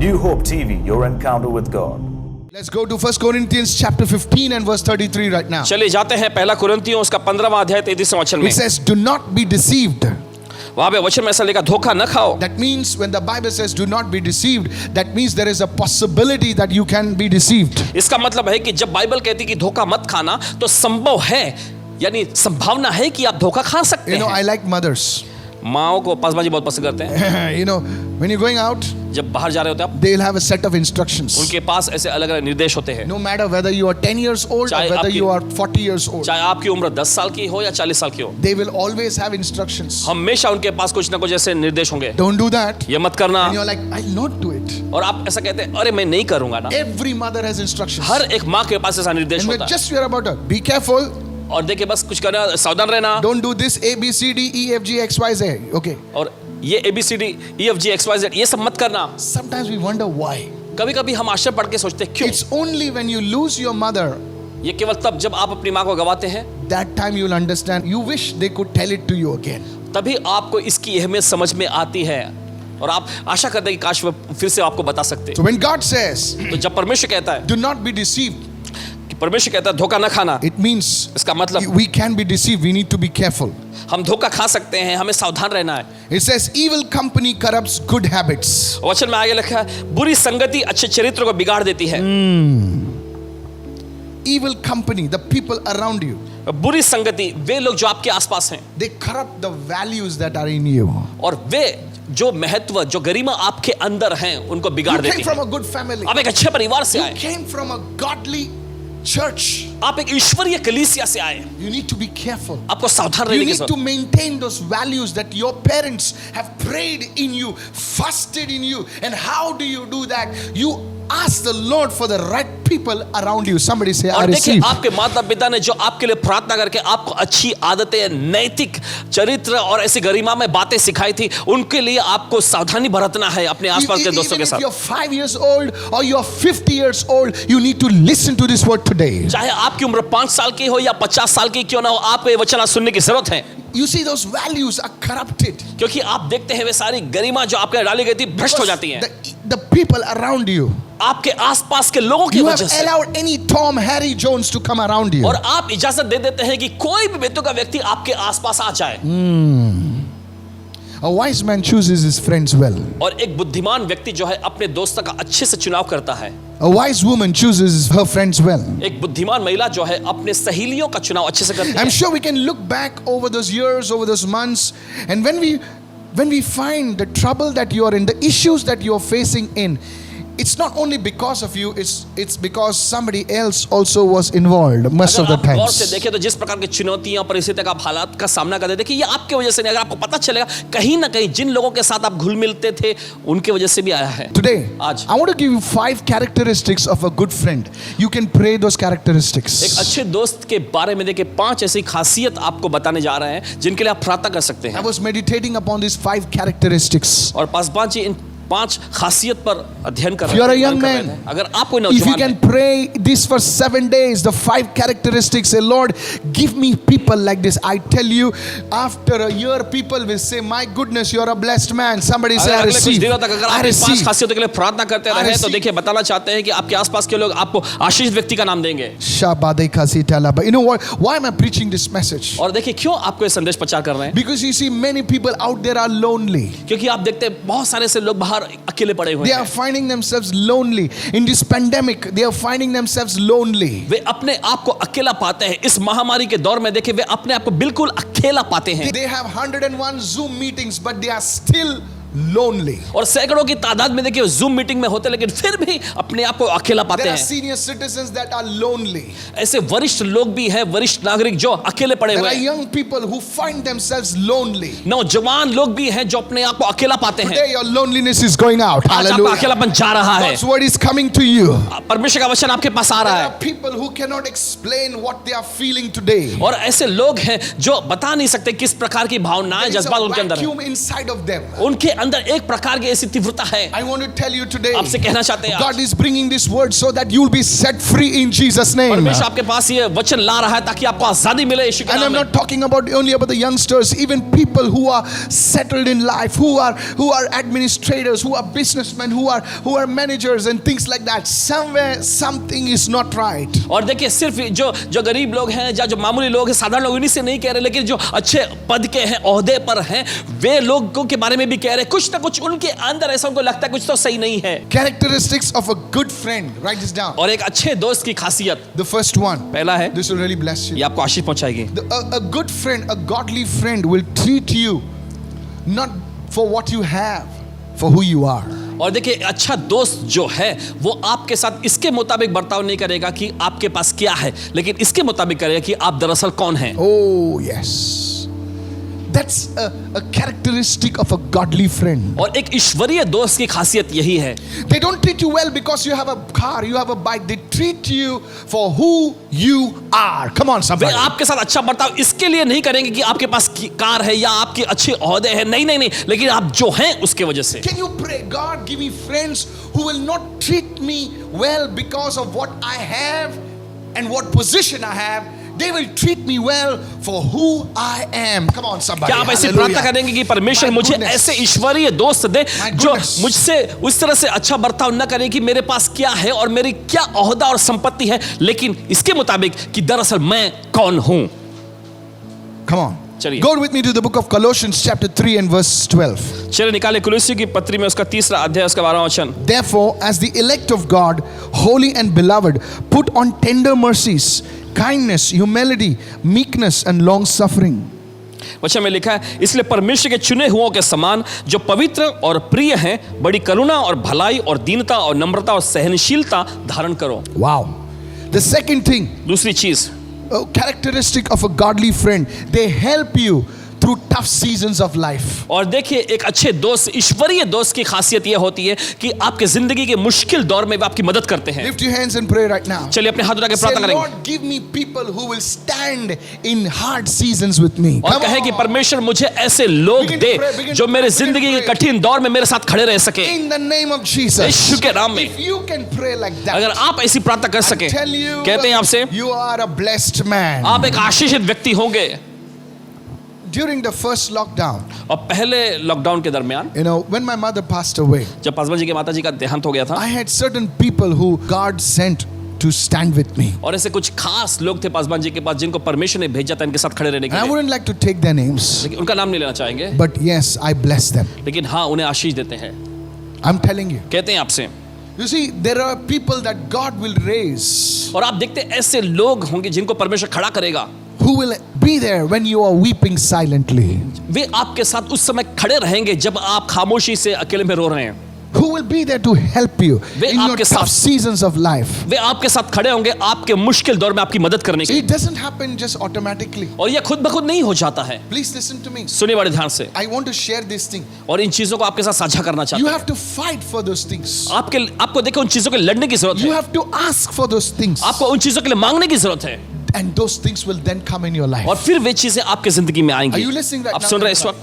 New Hope TV, your encounter with God. Let's go to 1 Corinthians chapter 15 and verse 33 right now. चलिए जाते हैं पहला कुरिन्थियों उसका 15वां अध्याय 33वां वचन में। It says, do not be deceived. वहां पे वचन में ऐसा लिखा, धोखा न खाओ। That means when the Bible says do not be deceived, that means there is a possibility that you can be deceived. इसका मतलब है कि जब बाइबल कहती कि धोखा मत खाना, तो संभव है, यानी संभावना है कि आप धोखा खा सकते You know, हैं। I like mothers. माओ को पासबाजी बहुत पसंद करते हैं। You know, when you're going out, जब बाहर जा रहे होते हैं आप, they'll have a set of instructions. उनके पास ऐसे अलग अलग निर्देश होते हैं। No matter whether you are 10 years old or चाहे whether आपकी- you are 40 years old, चाहे आपकी उम्र 10 साल की हो या 40 साल की हो, they will always have instructions. हमेशा उनके पास कुछ ना कुछ ऐसे निर्देश होंगे। Don't do that. ये मत करना। And you're like, I'll not do it. और आप ऐसा कहते हैं, अरे मैं नहीं करूंगा ना। Every mother has instructions. हर एक माँ के पास ऐसा निर्देश And होता we're है। just here about her. Be careful. और देखिए बस कुछ करना, सावधान रहना। Don't do this A, B, C, D, E, F, G, X, Y, Z. Okay. और ये ABCD EFG XYZ ये सब मत करना। Sometimes we wonder why. कभी कभी हम आश्चर्य पढ़ के सोचते हैं क्यों। It's only when you lose your mother ये केवल तब जब आप अपनी माँ को गवाते हैं, that time you'll understand. You wish they could tell it to you again. तभी आपको इसकी अहमियत समझ में आती है और आप आशा करते हैं कि काश वो फिर से आपको बता सकते। So when God says, तो जब परमेश्वर कहता है do not be deceived, कि परमेश्वर कहता है धोखा न खाना, it means इसका मतलब we can be deceived. We need to be careful. हम धोखा खा सकते हैं, हमें सावधान रहना है। It says evil company corrupts good habits. वचन में आगे लिखा है, बुरी संगति अच्छे चरित्र को बिगाड़ देती है। Evil company, the people around you, बुरी संगति वे लोग जो आपके आसपास हैं, they corrupt the values that are in you. और वे जो महत्व जो गरिमा आपके अंदर हैं उनको बिगाड़ You देती came from है। a good family. आप एक अच्छे परिवार से You आए, came from a godly church. आप एक ईश्वरीय कलीसिया से आए, You need to be careful. आपको सावधान You रहने की need to जरूरत। maintain those values that your parents have prayed in you, fasted in you. And how do you do that? You ask the Lord for the right people around you. Somebody say, I और देखिए receive. आपके माता पिता ने जो आपके लिए प्रार्थना करके आपको अच्छी आदतें, नैतिक चरित्र और ऐसी गरिमा में बातें सिखाई थी, उनके लिए आपको सावधानी बरतना है अपने आसपास के दोस्तों Even के if you're साथ। 5 years old or you're 50 years old, you need to listen to this word today. चाहे आपकी उम्र 5 साल की हो या 50 साल की क्यों ना हो, आपको ये वचन आज सुनने की जरूरत है। You see, those values are corrupted. क्योंकि आप देखते हैं वे सारी गरिमा जो आपके डाली गई थी भ्रष्ट हो जाती है The people around you. आपके आसपास के लोगों की You have वजह से। allowed any Tom, Harry, Jones to come around you. और आप इजाजत दे देते हैं कि कोई भी बेतुका व्यक्ति आपके आसपास आ जाए। A wise man chooses his friends well. और एक बुद्धिमान व्यक्ति जो है अपने दोस्तों का अच्छे से चुनाव करता है। A wise woman chooses her friends well. एक बुद्धिमान महिला जो है अपने सहेलियों का चुनाव अच्छे से करती है। I'm sure we can look back over those years, over those months, and when we find the trouble that you are in, the issues that you are facing in, it's not only because of you, it's because somebody else also was involved most of अगर the आप गौर से times. देखें तो जिस प्रकार की चुनौतियां परिस्थितियों का हालात का सामना करते देखिए ये आपके वजह से नहीं, अगर आपको पता चलेगा कहीं ना कहीं जिन लोगों के साथ आप घुल मिलते थे उनके वजह से भी आया है। Today, आज I want to give you 5 characteristics of a good friend. You can pray those एक characteristics. अच्छे दोस्त के बारे में देखिए 5 ऐसी खासियत आपको बताने जा रहे हैं जिनके लिए आप प्रार्थना कर सकते I हैं। was meditating upon these 5 characteristics. और पासवान जी इन 5 खासियत पर अध्ययन कर If you are a young कर रहे man, थे। अगर आप कोई If you नौजवान can हैं, pray this for 7 days, the 5 characteristics, say, Lord, give me people like this. I tell you, after a year, people will say, my goodness, you're a blessed man. Somebody say, अगर I अगले कुछ receive. दिनों तक अगर I आप इन 5 receive. खासियतों के लिए प्रार्थना करते I रहे तो receive. देखिए बताना चाहते हैं कि आपके आसपास के लोग आपको आशीष व्यक्ति का नाम देंगे। Shabadekasitalaba. You know what? Why am I preaching this message? और देखिए क्यों आपको ये संदेश प्रचार कर रहे हैं, Because you see, many people out there are lonely. क्योंकि आप देखते हैं बहुत सारे से लोग बाहर अकेले पड़े हुए They are हैं। finding themselves lonely. In this pandemic, they are finding themselves lonely. वे अपने आप को अकेला पाते हैं। इस महामारी के दौर में देखिए वे अपने आप को बिल्कुल अकेला पाते हैं They have 101 Zoom meetings, but they are still lonely. और सैकड़ों की तादाद में देखिए जूम मीटिंग में होते लेकिन फिर भी अपने आप को अकेला पाते There are हैं। senior citizens that are lonely. ऐसे वरिष्ठ लोग भी हैं, वरिष्ठ नागरिक जो अकेले पड़े There हुए are हैं। young people who find themselves lonely. नौजवान लोग भी हैं जो अपने आप को अकेला पाते हैं। Today your loneliness is going out. आज आपका Hallelujah. अकेलापन जा रहा है। God's word is coming to you. परमेश्वर का वचन आपके पास आ There रहा are है। people who cannot explain what they are feeling today. और ऐसे लोग हैं जो बता नहीं सकते किस प्रकार की भावनाएं There is a जज्बात उनके अंदर है। vacuum inside of them. उनके अंदर एक प्रकार की ऐसी तीव्रता है। I want to tell you today, आपसे कहना चाहते हैं God is bringing this word so that you'll be set free in Jesus' name. परमेश्वर आपके पास ये वचन ला रहा है ताकि आपको आजादी मिले यीशु के And नाम I'm में। not talking only about the youngsters, even people who are settled in life, who are administrators, who are businessmen, who are managers and things like that. Somewhere something is not right. और देखिए सिर्फ जो गरीब लोग हैं या जो मामूली लोग हैं, साधारण लोग, इन्हीं से नहीं कह रहे, लेकिन जो अच्छे पद के हैं, ओहदे पर हैं, वे लोगों के बारे में भी कह रहे, कुछ ना कुछ उनके अंदर ऐसा उनको लगता है कुछ तो सही नहीं है। Characteristics of a good friend. Write this down. और एक अच्छे दोस्त की खासियत, The first one. पहला है, This will really bless you. ये आपको आशीष पहुंचाएगी। A good friend, a godly friend will treat you not for what you have, for who you are. और देखिए अच्छा दोस्त जो है वो आपके साथ इसके मुताबिक बर्ताव नहीं करेगा कि आपके पास क्या है, लेकिन इसके मुताबिक करेगा कि आप दरअसल कौन हैं। Oh yes. That's a characteristic of a godly friend. और एक ईश्वरीय दोस्त की खासियत यही है। They don't treat you well because you have a car, you have a bike. They treat you for who you are. Come on, way somebody. आपके साथ अच्छा बर्ताव इसके लिए नहीं करेंगे कि आपके पास कार है या आपके अच्छे ओहदे हैं, नहीं नहीं नहीं, लेकिन आप जो हैं उसके वजह से। Can you pray, God, give me friends who will not treat me well because of what I have and what position I have. They will treat me well for who I am. Come on, somebody. क्या आप ऐसी Hallelujah. प्रार्थना करेंगे कि परमेश्वर My मुझे goodness. ऐसे ईश्वरीय दोस्त दे My जो goodness. मुझसे उस तरह से अच्छा बर्ताव न करे कि मेरे पास क्या है और मेरी क्या ओहदा और संपत्ति है, लेकिन इसके मुताबिक कि दरअसल मैं कौन हूं। Come on. चलिए। Go with me to the book of Colossians chapter 3 and verse 12. चलिए निकाले कुलुस्सियों की पत्री में उसका 3रा अध्याय उसका 12वां वचन। Therefore, as the elect of God, holy and beloved, put on tender mercies, kindness, humility, meekness and long suffering. वचन में लिखा है, इसलिए परमेश्वर के चुने हुओं के समान जो पवित्र और प्रिय हैं, बड़ी करुणा और भलाई और दीनता और नम्रता और सहनशीलता धारण करो। Wow. The second thing, दूसरी चीज, a characteristic of a godly friend, they help you through tough seasons of life. और देखिए एक अच्छे दोस्त, ईश्वरीय दोस्त की खासियत यह होती है कि आपके जिंदगी के मुश्किल दौर में वे आपकी मदद करते हैं। Lift your hands and pray right now. चलिए अपने हाथ उठा के Say, प्रार्थना करेंगे Lord, give me people who will stand in hard seasons with me. और Come कहे कि on. परमेश्वर मुझे ऐसे लोग Begin to they pray, begin जो to मेरे pray, begin जिंदगी to के pray. कठिन दौर में मेरे साथ खड़े रह सके। In the name of Jesus. यीशु के नाम में If you can pray like that, अगर आप ऐसी प्रार्थना कर सके, I tell you, कहते हैं आपसे you are a blessed man. आप एक आशीषित व्यक्ति होंगे। During the first lockdown, और पहले लॉकडाउन के दरमियान you know, when my mother passed away, जब पासवान जी के माता जी का देहांत हो गया था, I had certain people who God sent to stand with me. और ऐसे कुछ खास लोग थे पासवान जी के पास जिनको परमेश्वर ने भेजा था इनके साथ खड़े रहने And के I लिए, wouldn't like to take their names, लेकिन उनका नाम नहीं लेना चाहेंगे, but yes, I bless them. लेकिन हाँ उन्हें आशीष देते हैं। I'm telling you. कहते हैं आपसे, You see, there are people that God will raise और आप देखते हैं ऐसे लोग होंगे जिनको परमेश्वर खड़ा करेगा, who will be there when you are weeping silently. वे आपके साथ उस समय खड़े रहेंगे जब आप खामोशी से अकेले में रो रहे हैं। Who will be there to help you way in your आपके tough साथ- seasons of life. वे आपके साथ खड़े होंगे आपके मुश्किल दौर में आपकी मदद करने के See, लिए। it doesn't happen just automatically. और ये खुद ब खुद नहीं हो जाता है। Please listen to me. सुनिए बड़े ध्यान से, I want to share this thing. और इन चीजों को आपके साथ साझा करना You चाहते हैं। have to fight for those things. आपको देखो उन चीजों के लड़ने की जरूरत You है, have to ask for those things. आपको उन चीजों के लिए मांगने की जरूरत है, And those things will then come in your life. और फिर वे चीजें आपके जिंदगी में आएंगी। Are you listening right आप now? सुन रहे हैं इस वक्त?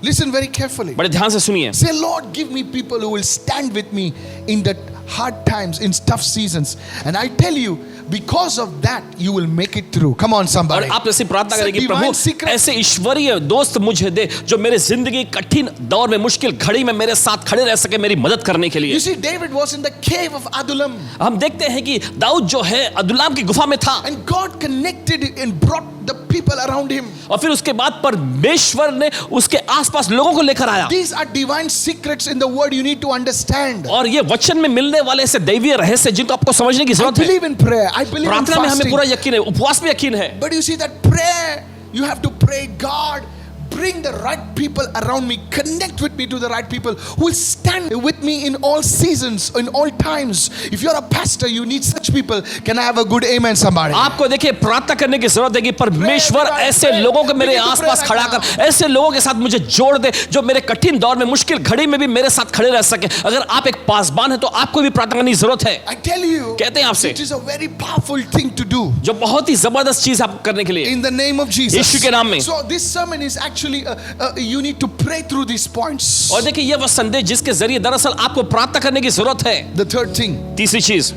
Listen very carefully. बड़े ध्यान से सुनिए। Say, Lord, give me people who will stand with me in the hard times, in tough seasons. And I tell you, because of that, you will make it through. Come on, और somebody. आप ऐसी प्रार्थना It's a करें कि divine प्रभु secret. ऐसे ईश्वरीय दोस्त मुझे दे जो मेरे जिंदगी कठिन दौर में मुश्किल घड़ी में मेरे साथ खड़े रह सके मेरी मदद करने के लिए। You see, David was in the cave of Adullam. हम देखते हैं कि दाऊद जो है अदुल्लाम की गुफा में था, And God connected and brought the people around him. और फिर उसके बाद परमेश्वर ने उसके आसपास लोगों को लेकर आया। These are divine secrets in the word you need to understand. और ये वचन में मिलने वाले ऐसे दैवीय रहस्य जिनको आपको समझने की I जरूरत है। believe in prayer. I believe in प्रार्थना में हमें fasting. पूरा यकीन है, उपवास में यकीन है, But you see that prayer, you have to pray, God, bring the right people around me, connect with me to the right people who will stand with me in all seasons, in all times. If you're a pastor, you need such people. Can I have a good amen, somebody? आपको देखिए प्रार्थना करने की जरूरत है कि परमेश्वर Pray, ऐसे pray. लोगों को मेरे Begin to pray आसपास right खड़ा now. कर, ऐसे लोगों के साथ मुझे जोड़ दे जो मेरे कठिन दौर में मुश्किल घड़ी में भी मेरे साथ खड़े रह सके। अगर आप एक पासबान हैं तो आपको भी प्रार्थना करने की जरूरत है। I tell you, कहते हैं आपसे, it is a very powerful thing to do. जो बहुत ही जबरदस्त चीज आप करने के लिए In the name of Jesus. यीशु के नाम में। So this sermon is actually actually you need to pray through these points. और देखिए ये वह संदेश जिसके जरिए दरअसल आपको प्रार्थना करने की जरूरत है। The third thing, तीसरी चीज,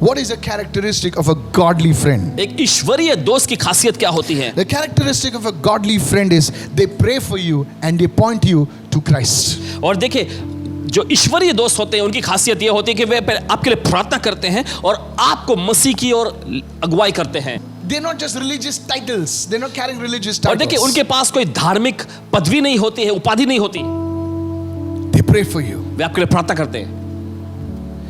what is a characteristic of a godly friend? एक ईश्वरीय दोस्त की खासियत क्या होती है? The characteristic of a godly friend is they pray for you and they point you to Christ. और देखिए जो ईश्वरीय दोस्त होते हैं उनकी खासियत ये होती है कि वे आपके लिए प्रार्थना करते हैं और आपको मसीह की ओर अगुवाई करते हैं। They're not just religious titles. They're not carrying religious और देखिए titles. उनके पास कोई धार्मिक पदवी नहीं होती है, उपाधि नहीं होती, They pray for you. वे आपके लिए प्रार्थना करते हैं।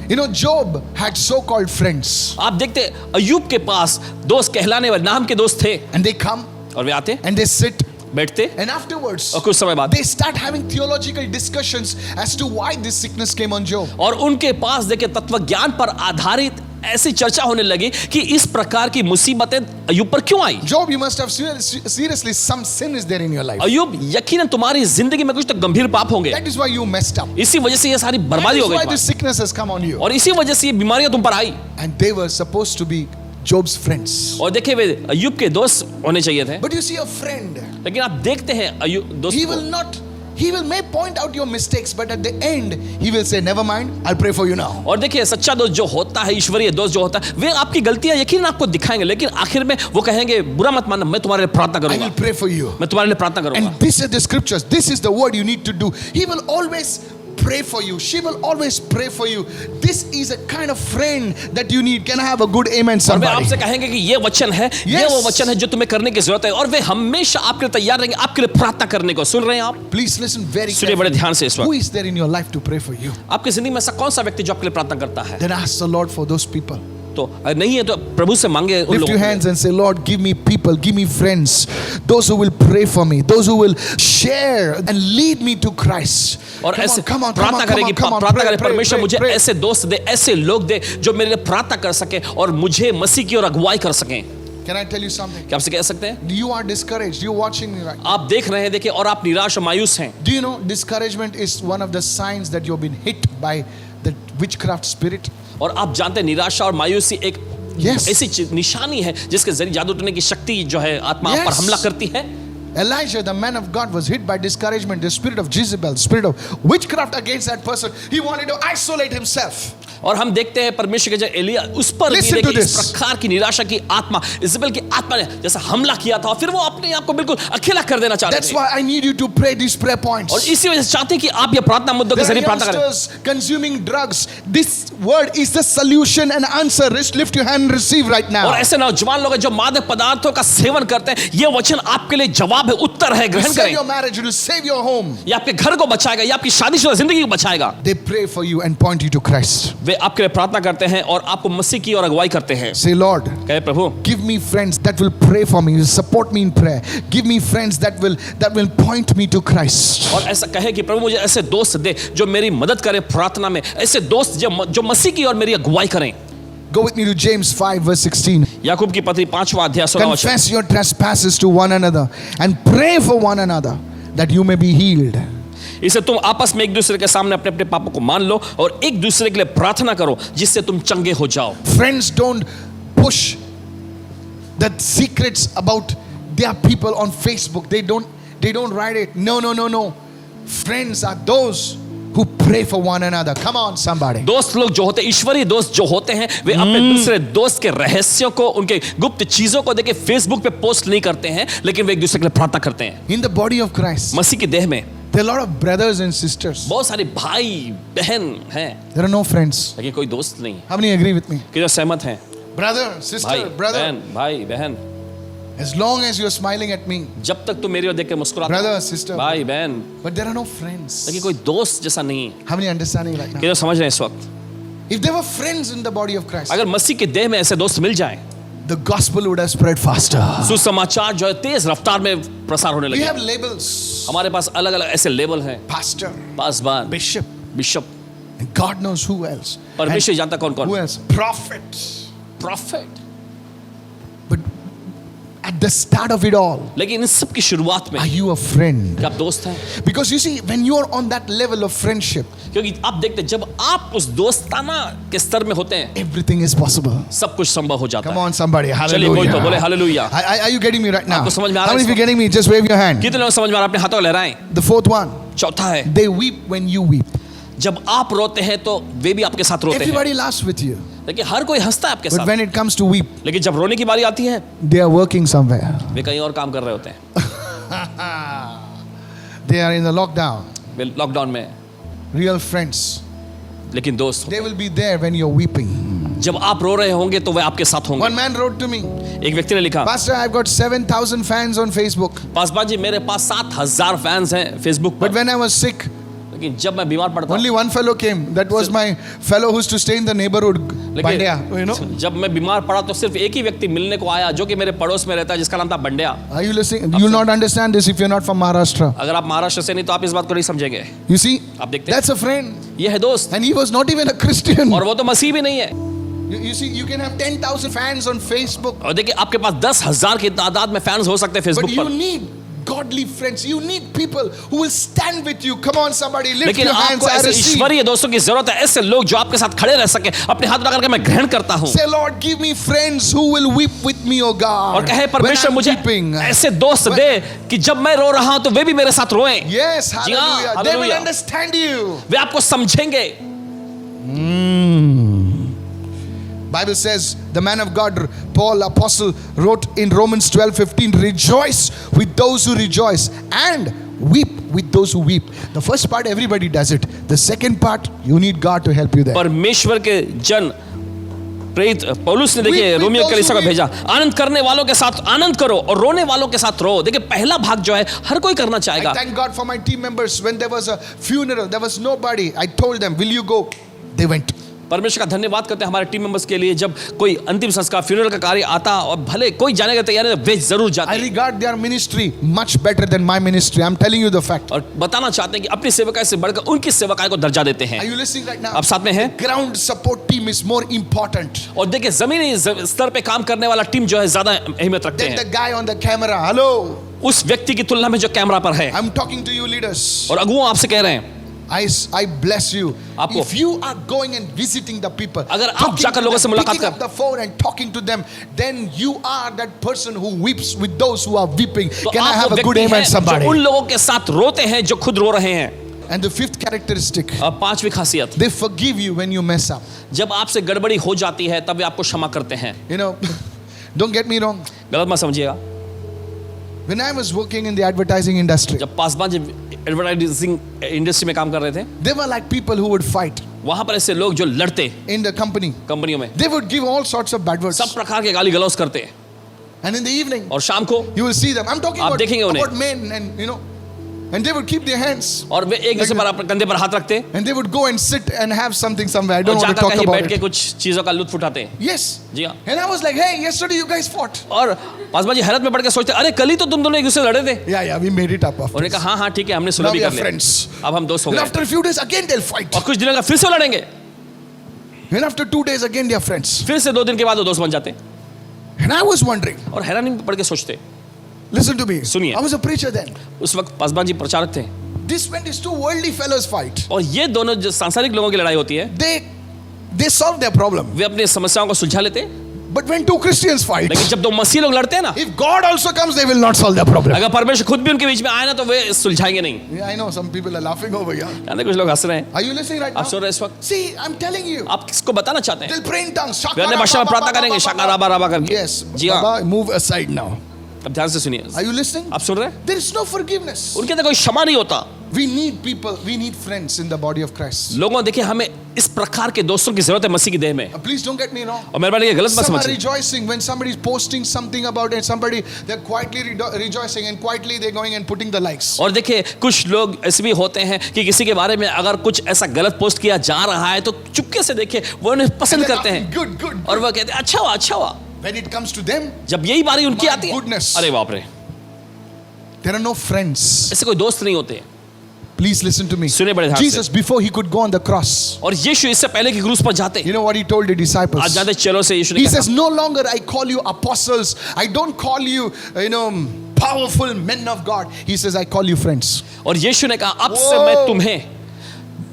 You know, Job had so-called friends, आप देखते अय्यूब के पास दोस्त कहलाने वाले नाम के दोस्त थे, and they come और वे आते and they sit, बैठते and afterwards और कुछ समय बाद they start having theological discussions as to why this sickness came on Job. और उनके पास देखिए तत्व ज्ञान पर आधारित ऐसी चर्चा होने लगी कि इस प्रकार की मुसीबतें अय्यूब पर क्यों आई। Job, you must have seriously some sin is there in your life. अय्यूब यकीनन तुम्हारी जिंदगी में कुछ तो गंभीर पाप होंगे, That is why you messed up. इसी वजह से ये सारी That बर्बादी is हो why गई this sickness has come on you. और इसी वजह से ये बीमारियां तुम पर आई। And they were supposed to be Job's friends. और देखिए वे अय्यूब के दोस्त होने चाहिए थे, But you see a friend, लेकिन आप देखते हैं अय्यूब दोस्त he will not, he will may point out your mistakes, but at the end he will say, never mind, I'll pray for you now. और देखिए सच्चा दोस्त जो होता है, ईश्वरीय दोस्त जो होता है, वे आपकी गलतियां यकीन आपको दिखाएंगे, लेकिन आखिर में वो कहेंगे बुरा मत मानना, मैं तुम्हारे लिए प्रार्थना I करूंगा, will pray for you. मैं तुम्हारे लिए प्रार्थना करूंगा। And this is the scriptures. This is the word you need to do. He will always pray for you. She will always pray for you. This is a kind of friend that you need. Can I have a good amen, और वे somebody? आपसे कहेंगे कि ये वचन है, ये Yes. वो वचन है जो तुम्हें करने की जरूरत है, और वे हमेशा आपके लिए तैयार रहेंगे आपके लिए प्रार्थना करने को। सुन रहे हैं आप? Please listen very सुनिए बड़े carefully. ध्यान से इस Who वक्त। is there in your life to pray for you? आपकी जिंदगी में ऐसा कौन सा व्यक्ति जो आपके लिए प्रार्थना करता है? Then ask the Lord for those people. तो अगर नहीं है तो प्रभु से मांगे उन Lift लोगों your के लिए। hands and say, Lord, give me people, give me friends, those who will pray for me, those who will share and lead me to Christ. और Come ऐसे on, come on, come प्रार्थना on, come करेगी, on, come on, प्रार्थना pray, करे pray, परमेश्वर pray, मुझे pray. ऐसे दोस्त दे, ऐसे लोग दे जो मेरे लिए प्रार्थना कर सके और मुझे मसीह की ओर अगुवाई कर सकें। Can I tell you something? क्या आपसे कह सकते हैं? You are discouraged. You're watching me right now. आप देख रहे हैं देखिए और आप निराश और मायूस हैं। Do you know discouragement is one of the signs that you've been hit by the witchcraft spirit? और आप जानते हैं निराशा और मायूसी एक Yes. ऐसी निशानी है जिसके जरिए जादू टोने की शक्ति जो है आत्मा आप पर Yes. हमला करती है। Elijah, the man of God, was hit by discouragement, the spirit of Jezebel, the spirit of witchcraft against that person. He wanted to isolate himself. और हम देखते हैं परमेश्वर के जो एलिया उस पर भी Listen to देखिए इस this. प्रकार की निराशा की आत्मा इजेबेल की आत्मा ने जैसा हमला किया था और फिर वो अपने आप को बिल्कुल अकेला कर देना चाहते That's थे। why I need you to pray these prayer points. और इसी वजह से चाहते हैं कि आप ये प्रार्थना मुद्दों के There are जरिए प्रार्थना करें। youngsters consuming drugs. This word is the solution and answer. Lift your hand and receive right now. और ऐसे नौजवान लोग हैं जो मादक पदार्थों का सेवन करते हैं, ये वचन आपके लिए जवाब है, उत्तर है, It will ग्रहण save करें। your marriage. It will save your home. ये आपके घर को बचाएगा, ये आपकी शादीशुदा जिंदगी को बचाएगा। They pray for you and point you to Christ. वे आपके लिए प्रार्थना करते हैं और आपको मसीह की ओर अगुवाई करते हैं। Say, Lord, कहे प्रभु give me friends that will pray for me, will support me in prayer. Give me friends that will point me to Christ. और ऐसा कहे कि प्रभु मुझे ऐसे दोस्त दे जो मेरी मदद करें प्रार्थना में, ऐसे दोस्त जो मसीह की ओर मेरी अगुवाई करें। Go with me to James 5 verse 16. याकूब की पत्री 5वां अध्याय 16वां वचन। Confess your trespasses to one another and pray for one another that you may be healed. इसे तुम आपस में एक दूसरे के सामने अपने अपने पापों को मान लो और एक दूसरे के लिए प्रार्थना करो जिससे तुम चंगे हो जाओ। Friends don't push the secrets about their people on Facebook. They don't write it. No. Friends are those who pray for one another. Come on, somebody. दोस्त लोग जो होते हैं, ईश्वरीय दोस्त जो होते हैं, वे अपने दूसरे दोस्त के रहस्यों को, उनके गुप्त चीजों को देखे फेसबुक पे पोस्ट नहीं करते हैं, लेकिन वे एक दूसरे के लिए प्रार्थना करते हैं। In the body of Christ, मसीह की देह में there are a lot of brothers and sisters. बहुत सारे भाई बहन हैं, There are no friends. लेकिन कोई दोस्त नहीं। How many agree with me? कि जो सहमत हैं, Brother, भाई sister, brother. बहन, भाई बहन, As long as you're smiling at me, जब तक तुम मेरी ओर देख के मुस्कुराते हो, brother, sister. भाई बहन, But there are no friends. लेकिन कोई दोस्त जैसा नहीं है। How many understanding right now? कि जो समझ रहे हैं इस वक्त, If there were friends in the body of Christ, अगर मसीह के देह में ऐसे दोस्त मिल जाएं, the gospel would have spread faster. सुसमाचार जो है तेज रफ्तार में प्रसार होने We लगे। have labels. हमारे पास अलग अलग ऐसे लेबल हैं, Pastor, Paswan, bishop, bishop, and God knows who else. परमेश्वर And जानता कौन who कौन, else? Prophet. Profit. But at the start of it all, लेकिन इस सब की शुरुआत में are you a friend? क्या आप दोस्त हैं? Because you see, when you are on that level of friendship, क्योंकि आप देखते हैं जब आप उस दोस्ताना के स्तर में होते हैं everything is possible. सब कुछ संभव हो जाता Come है. on, somebody. चलिए कोई तो बोले Hallelujah. Hallelujah. Are you getting me right now? आपको समझ में आ रहा How है many of इस you वक्त? getting me? Just wave your hand. कितने लोग समझ में आ रहा है? अपने हाथों को लहराएं. The fourth one, चौथा है, they weep when you weep. जब आप रोते हैं तो वे भी आपके साथ रोते हैं. Everybody laughs with you. लेकिन हर कोई हंसता है आपके But साथ. when it comes to weep, लेकिन जब रोने की बारी आती है they are working somewhere. वे कहीं और काम कर रहे होते हैं. They are in the lockdown. Way lockdown में. Real friends. लेकिन दोस्त They will be there when you're weeping. जब आप रो रहे होंगे तो वे आपके साथ होंगे. One man wrote to me, एक व्यक्ति ने लिखा, Pastor, I've got 7,000 fans on Facebook. Paswan ji मेरे पास 7,000 फैंस हैं फेसबुक But पर. when I was sick, लेकिन जब मैं बीमार पड़ता only one fellow came. That was my fellow who used to stay in the neighborhood. Bandya, you know. जब मैं बीमार पड़ा तो सिर्फ एक ही व्यक्ति मिलने को आया जो कि मेरे पड़ोस में रहता है जिसका नाम था बंड्या. Are you listening? You will not understand this if you're not from Maharashtra. अगर आप महाराष्ट्र से नहीं तो आप इस बात को नहीं समझेंगे. You see, आप देखते हैं that's a friend. ये है दोस्त And he was not even a Christian. और वो तो मसीह भी नहीं है. You see, you can have 10,000 fans on Facebook. और देखिए आपके पास 10,000 की तादाद में फैंस हो सकते हैं But फेसबुक you पर. need godly friends. You need people who will stand with you. Come on, somebody, lift लेकिन your hands. आपको I ऐसे receive. ईश्वरीय दोस्तों की जरूरत है. ऐसे लोग जो आपके साथ खड़े रह सके. अपने हाथ उठा करके मैं ग्रहण करता हूँ Say, Lord, give me friends who will weep with me, oh God. और कहे when परमेश्वर I'm मुझे weeping. ऐसे दोस्त दे कि जब मैं रो रहा हूं तो वे भी मेरे साथ रोएं. Yes, जी हाँ, hallelujah. They will hallelujah. understand you. वे आपको समझेंगे. Bible says the man of God Paul apostle wrote in Romans 12:15, rejoice with those who rejoice and weep with those who weep. The first part everybody does it. The second part you need God to help you there. परमेश्वर के जन प्रेरित पौलुस ने देखिए Weep with Romeo those कलीसिया को who weep. भेजा. आनंद करने वालों के साथ आनंद करो और रोने वालों के साथ रो. देखिए पहला भाग जो है हर कोई करना I चाहेगा. thank God for my team members. When there was a funeral, there was nobody. I told them, will you go? They went. परमेश्वर का धन्यवाद करते हैं हमारे टीम मेंबर्स के लिए. जब कोई अंतिम संस्कार फ्यूनरल का कार्य आता और भले कोई जाने का तैयार है वे जरूर जाते I हैं. regard their ministry much better than my ministry. I'm telling you the fact. और बताना चाहते हैं कि अपनी सेवकाई से बढ़कर उनकी सेवकाई को दर्जा देते Are हैं. you listening right now? आप साथ में हैं? Ground support team is more important और देखिए जमीनी स्तर पे काम करने वाला टीम जो है ज्यादा अहमियत रखते than the हैं guy on the camera. Hello. उस व्यक्ति की तुलना में जो कैमरा पर है. I'm talking to you leaders. और अगुओं आपसे कह रहे हैं I bless you. आपको- If you are going and visiting the people, अगर आप talking जाकर to लोगों them, से मुलाकात picking up कर- the phone and talking to them, then you are that person who weeps with those who are weeping. तो Can I आप have वो a good व्यक्ति amen, हैं somebody? जो उन लोगों के साथ रोते हैं जो खुद रो रहे हैं. And the fifth characteristic, और पांचवी खासियत, they forgive you when you mess up. जब आपसे गड़बड़ी हो जाती है तब वे आपको क्षमा करते हैं. You know, don't get me wrong. गलत मत समझिएगा. When I was working in the advertising industry, जब पासवान जी एडवर्टाइजिंग इंडस्ट्री में काम कर रहे थे they were like people who would fight वहां पर ऐसे लोग जो लड़ते in the company. कंपनियों में They would give all sorts of bad words. सब प्रकार के गाली गलौज करते हैं. And in the evening, और शाम को you will see them. I'm talking आप about, देखेंगे उन्हें. about men, and you know, and they would keep their hands. और वे एक दूसरे पर अपने कंधे पर हाथ रखते And they would go and sit and have something somewhere. I don't और want to जाकर talk कहीं about बैठ के it. कुछ चीजों का लुत्फ उठाते हैं. Yes. जी हाँ. And I was like, hey, yesterday you guys fought. और पासवान जी हैरत में पड़ के सोचते अरे कल ही तो तुम दोनों एक दूसरे से लड़े थे. Yeah, we made it up. उन्होंने कहा हाँ हाँ ठीक है हमने सुलह Now भी we कर are लिया. friends. अब हम दोस्त हो And गए. after a few days, again they'll fight. और कुछ दिनों का फिर से लड़ेंगे. And after 2 days, again they are friends. फिर से 2 दिन के बाद वो दोस्त बन जाते. And I was wondering, और हैरानी में पड़ के सोचते. listen to me. सुनिए. I was a preacher then. उस वक्त पासवान जी प्रचारक थे. This when these two worldly fellows fight, और ये दोनों जो सांसारिक लोगों की लड़ाई होती है they solve their problem. वे अपनी समस्याओं को सुलझा लेते हैं. But when two Christians fight, लेकिन जब दो मसीह लोग लड़ते हैं ना, if God also comes, they will not solve their problem. अगर परमेश्वर खुद भी उनके बीच में आए ना तो वे सुलझाएंगे नहीं. Yeah, I know some people are laughing over here. जानते कुछ लोग हंस रहे हैं. Are you listening right आप now? सुन रहे हैं इस वक्त. See, I'm telling you. आप किसको बताना चाहते हैं? They'll pray in tongues. वे अन्य भाषा में प्रार्थना करेंगे शाकाराबा राबा करके. Yes. जी हाँ. Baba, move aside now. अब ध्यान से सुनिए. Are you listening? आप सुन रहे हैं? There is no forgiveness. उनके अंदर कोई क्षमा नहीं होता. We need people. We need friends in the body of Christ. लोगों देखिए हमें इस प्रकार के दोस्तों की जरूरत है मसीह की देह में. Please don't get me wrong. और मेरे बारे में गलत मत Some are समझिए. rejoicing when somebody is posting something about it. Somebody they're quietly rejoicing and quietly they're going and putting the likes. और देखिए कुछ लोग ऐसे भी होते हैं कि किसी के बारे में अगर कुछ ऐसा गलत पोस्ट किया जा रहा है तो चुपके से देखिए वो उन्हें पसंद And they're करते हैं. laughing, good, good. और वो कहते हैं अच्छा हुआ अच्छा हुआ. When it comes to them, जब यही बारी उनकी My आती है goodness. अरे बाप रे there are no friends. ऐसे कोई दोस्त नहीं होते. Please listen to me. सुनिए बड़े ध्यान से। Jesus, before he could go on the cross, और यीशु इससे पहले कि क्रूस पर जाते, you know what he told the disciples? आज जाते चलो से यीशु ने He कहा, says, no longer I call you apostles. I don't call you, powerful men of God. He says, I call you friends. और यीशु ने कहा अब से मैं तुम्हें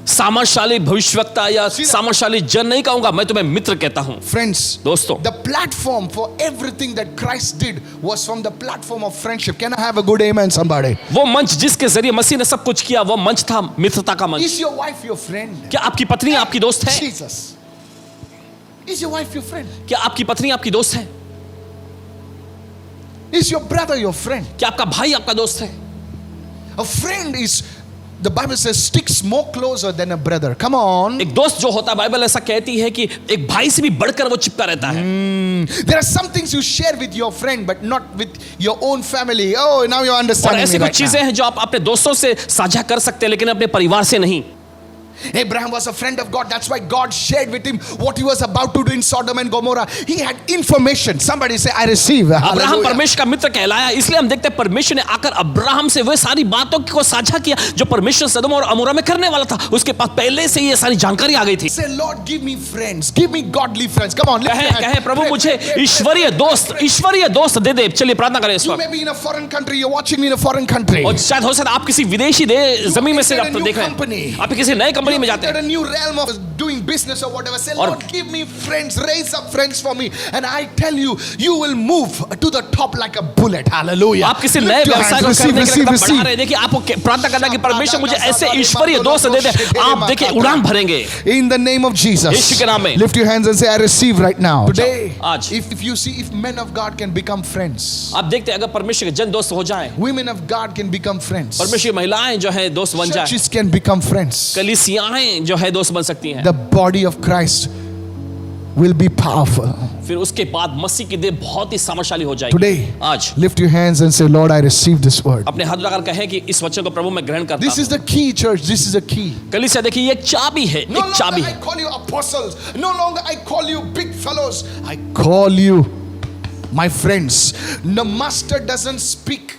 सामर्थशाली भविष्यवक्ता या सामर्थशाली जन नहीं कहूंगा, मैं तुम्हें मित्र कहता हूं। Friends, दोस्तों, the platform for everything that Christ did was from the platform of friendship. Can I have a good amen, somebody? वो मंच जिसके जरिए मसीह ने सब कुछ किया, वो मंच था मित्रता का मंच। Is your wife your friend? क्या आपकी पत्नी आपकी दोस्त है? Jesus. Is your wife your friend? क्या आपकी पत्नी आपकी दोस्त है? Is your brother your friend? क्या आपका भाई आपका दोस्त है? A friend is, the Bible says, sticks more closer than a brother. Come on. एक दोस्त जो होता है, बाइबल ऐसा कहती है कि एक भाई से भी बढ़कर वो चिपका रहता है। There are some things you share with your friend, but not with your own family. Oh, now you're और understanding ऐसी me कुछ right चीजें now. हैं जो आप अपने दोस्तों से साझा कर सकते हैं, लेकिन अपने परिवार से नहीं। Abraham was a friend of God. That's why God shared with him what he was about to do in Sodom and Gomorrah. He had information. Somebody say, I receive. Abraham Hallelujah. परमेश्वर का मित्र कहलाया, इसलिए हम देखते हैं परमेश्वर ने आकर अब्राहम से वह सारी बातों को साझा किया जो परमेश्वर सदोम और अमोरा में करने वाला था। उसके पास पहले से ये सारी जानकारी आ गई थी। Say, Lord, give me friends. Give me godly friends. Come on, lift your hand. कहे प्रभु Pray, मुझे pray, pray, ईश्वरीय दोस्त दे दे। चलिए प्रार्थना करें इस You वक्त। may be in a foreign country. You're watching me in a foreign country. और शायद हो सकता है आप किसी विदेशी जमीन में से आप देख रहे हैं, आप किसी नए कंपनी में जाते You're हैं a new realm of doing business or whatever. Say, और- Lord, give me friends. Raise up friends for me. And I tell you, you will move to the top like a bullet. Hallelujah. आप किसी Lift नए your व्यवसाय hands. को Receive, करने के लिए receive, कदम बढ़ा receive. रहे हैं। देखिए आपको प्रार्थना करना कि परमेश्वर मुझे ऐसे ईश्वरीय दोस्त दे दे, आप देखिए उड़ान भरेंगे In the name of Jesus. यीशु के नाम में। Lift your hands and say, I receive right now. Today, आज if you see, if men of God can become friends, आप देखते हैं अगर परमेश्वर के जन दोस्त हो जाएं, women of God can become friends, परमेश्वर की महिलाएं जो है दोस्त बन जाएं, churches can become friends, कलीसियाएं जो है दोस्त बन सकती हैं, the body of Christ will be powerful. फिर उसके बाद मसीह की देह बहुत ही सामर्थशाली हो जाएगी। Today, आज lift your hands and say, Lord, I receive this word. अपने हाथ लगाकर कहें कि इस वचन को प्रभु मैं ग्रहण करता This हूं। is the key, church. This is the key. कलीसिया देखिए ये एक चाबी है, No एक चाबी longer I है। call you apostles. No longer I call you big fellows. I call you my friends. The master doesn't speak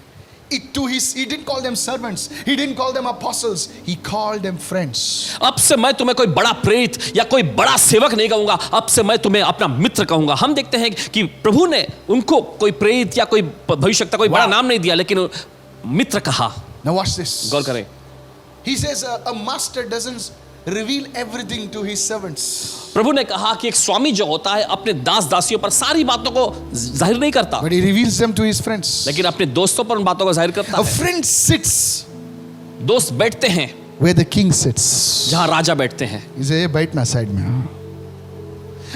it to his, he didn't call them servants. He didn't call them apostles. He called them friends. अब से मैं तुम्हें कोई बड़ा प्रेरित या कोई बड़ा सेवक नहीं कहूंगा, अब से मैं तुम्हें अपना मित्र कहूंगा। हम देखते हैं कि प्रभु ने उनको कोई प्रेरित या कोई भविष्यवक्ता कोई बड़ा नाम नहीं दिया, लेकिन मित्र कहा। Now watch this. गौर करें, He says a master doesn't reveal everything to his servants. प्रभु ने कहा कि एक स्वामी जो होता है अपने दास दासियों पर सारी बातों को जाहिर नहीं करता, But he reveals them to his friends. लेकिन अपने दोस्तों पर उन बातों को जाहिर करता A है। friend sits दोस्त बैठते हैं where the king sits. जहां राजा बैठते हैं। He says, "Bait na side mein."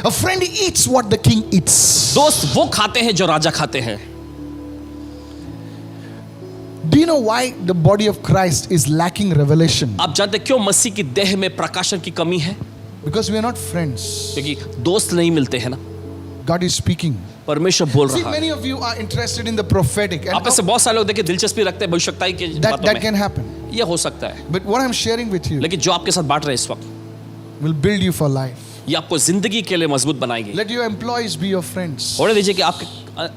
A friend eats what the king eats. दोस्त वो खाते हैं जो राजा खाते हैं। Do you know why the body of Christ is lacking revelation? आप जानते हैं क्यों मसीह की देह में प्रकाशन की कमी है? Because we are not friends. क्योंकि दोस्त नहीं मिलते हैं ना। God is speaking. परमेश्वर बोल See, रहा है। many of you are interested in the prophetic, and आप में से बहुत सारे लोग देखिए दिलचस्पी रखते हैं भविष्यवाणी की that बातों में। can happen. ये हो सकता है, But what I'm sharing with you लेकिन जो आपके साथ बांट रहे हैं इस वक्त, will build you for life. ये आपको जिंदगी के लिए मजबूत बनाएगी। Let your employees be your friends. होने दीजिए कि आपके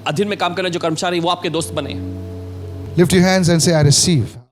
अधीन में काम करने जो कर्मचारी वो आपके दोस्त बने। Lift your hands and say, I receive.